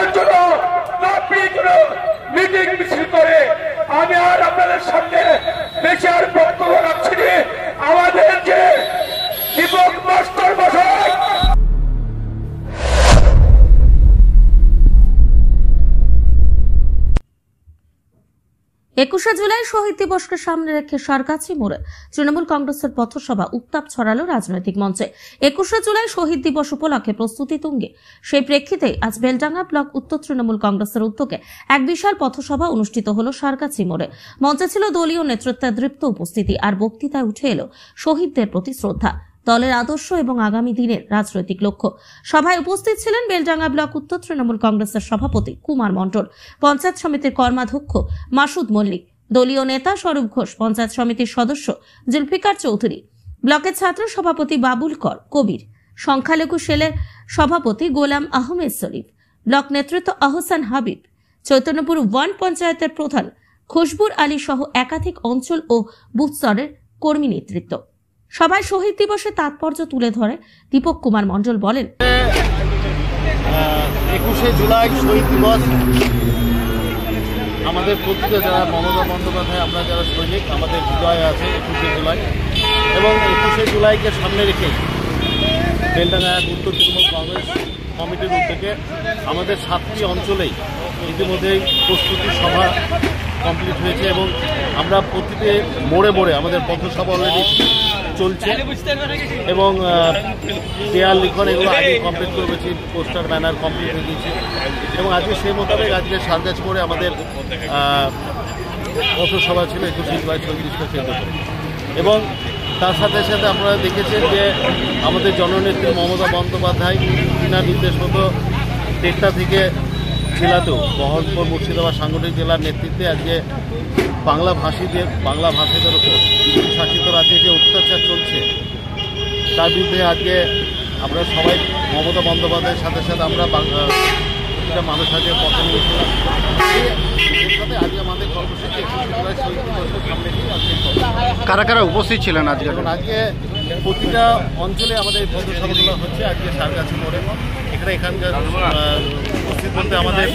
বাঁচানোর জন্য মিটিং মিছিল করে আমি আর আপনাদের সামনে বেশি আর বক্তব্য রাখছি। আমাদের যে দীপক মাস্টার মশাই 21শে জুলাই শহীদ দিবসকে সামনে রেখে সারগাছি মোড়ে তৃণমূল কংগ্রেসের পথসভা উত্তাপ ছড়ালো রাজনৈতিক মঞ্চে। 21শে জুলাই শহীদ দিবস উপলক্ষে প্রস্তুতি তুঙ্গে। সেই প্রেক্ষিতে আজ বেলডাঙ্গা ব্লক উত্তর তৃণমূল কংগ্রেসের উদ্যোগে এক বিশাল পথসভা অনুষ্ঠিত হল সারগাছি মোড়ে। মঞ্চে ছিল দলীয় নেতৃত্বের দৃপ্ত উপস্থিতি, আর বক্তৃতায় উঠে এলো শহীদদের প্রতি শ্রদ্ধা, দলের আদর্শ এবং আগামী দিনের রাজনৈতিক লক্ষ্য। সভায় উপস্থিত ছিলেন বেলডাঙ্গা ব্লক উত্তর তৃণমূল কংগ্রেসের সভাপতি কুমার মণ্ডল, পঞ্চায়েত সমিতির কর্মাধ্যক্ষ মাসুদ মল্লিক, দলীয় নেতা স্বরূপ ঘোষ, পঞ্চায়েত সমিতির সদস্য জুলফিকার চৌধুরী, ব্লকের ছাত্র সভাপতি বাবুল কর কবির, সংখ্যালঘু সেলের সভাপতি গোলাম আহমেদ শরীফ, ব্লক নেতৃত্ব আহসান হাবিব, চৈতন্যপুর ওয়ান পঞ্চায়েতের প্রধান খুশবুর আলী সহ একাধিক অঞ্চল ও বুথ স্তরের কর্মী নেতৃত্ব। সবাই শহীদ দিবসের তাৎপর্য তুলে ধরে দীপক কুমার মণ্ডল বলেন, 21শে জুলাই শহীদ দিবস আমাদের প্রতিটা যারা মমতা বন্দ্যোপাধ্যায় আমরা যারা সৈনিক আমাদের হৃদয়ে আছে 21শে জুলাই, এবং 21শে জুলাইকে সামনে রেখে বেলডাঙ্গা উত্তর তৃণমূল কংগ্রেস কমিটির উদ্যোগে আমাদের 7টি অঞ্চলেই ইতিমধ্যেই প্রস্তুতি সভা কমপ্লিট হয়েছে এবং আমরা প্রতিটি মোড়ে মোড়ে আমাদের পথসভা অলরেডি চলছে এবং দেয়াল লিখন এগুলো আগে কমপ্লিট করেছি, পোস্টার ব্যানার কমপ্লিট হয়ে গেছে এবং আজকে সেই মোতাবেক আজকে সারগাছি মোড়ে আমাদের পথসভা ছিল 21শে জুলাই শহীদ দিবসকে কেন্দ্র করে। এবং তার সাথে সাথে আপনারা দেখেছেন যে আমাদের জননেত্রী মমতা বন্দ্যোপাধ্যায় বিনা নির্দেশ মতো 1টা থেকে জেলাতেও বহরমপুর মুর্শিদাবাদ সাংগঠনিক জেলার নেতৃত্বে আজকে বাংলা ভাষীদের ওপর শাসিত রাজ্যে যে অত্যাচার চলছে তার বিরুদ্ধে আজকে আমরা সবাই মমতা বন্দ্যোপাধ্যায়ের সাথে সাথে আমরা প্রতিটা মানুষ আজকে পথে নিয়েছিলাম। এর সাথে আজকে আমাদের কর্মসূচি 21শে জুলাই শহীদ দিবসের সামনে কারা কারা উপস্থিত ছিলেন আজকে? আজকে প্রতিটা অঞ্চলে আমাদের এই পথসভাগুলো হচ্ছে আজকে সারগাছি মোড়ে। এখানকার উপস্থিত বলতে আমাদের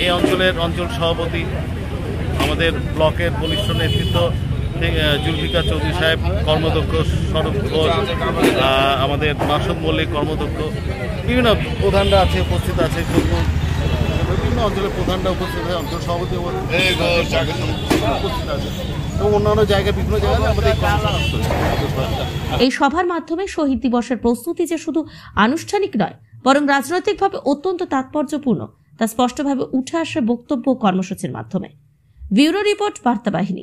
এই অঞ্চলের অঞ্চল সভাপতি, আমাদের ব্লকের বলিষ্ঠ নেতৃত্ব জুলফিকার চৌধুরী সাহেব কর্মদক্ষ, স্বরূপ ঘোষ, আমাদের মাসুদ মল্লিক কর্মদক্ষ, বিভিন্ন প্রধানরা আছে উপস্থিত আছে, বিভিন্ন অঞ্চলের প্রধানরা উপস্থিত আছে, অঞ্চল সভাপতি উপস্থিত আছে এবং অন্যান্য জায়গায় বিভিন্ন জায়গায় আমাদের এই সভার মাধ্যমে শহীদ দিবসের প্রস্তুতি যে শুধু আনুষ্ঠানিক নয় বরং রাজনৈতিকভাবে অত্যন্ত তাৎপর্যপূর্ণ তা স্পষ্টভাবে উঠে আসে বক্তব্য কর্মসূচির মাধ্যমে। ব্যুরো রিপোর্ট, বার্তা বাহিনী।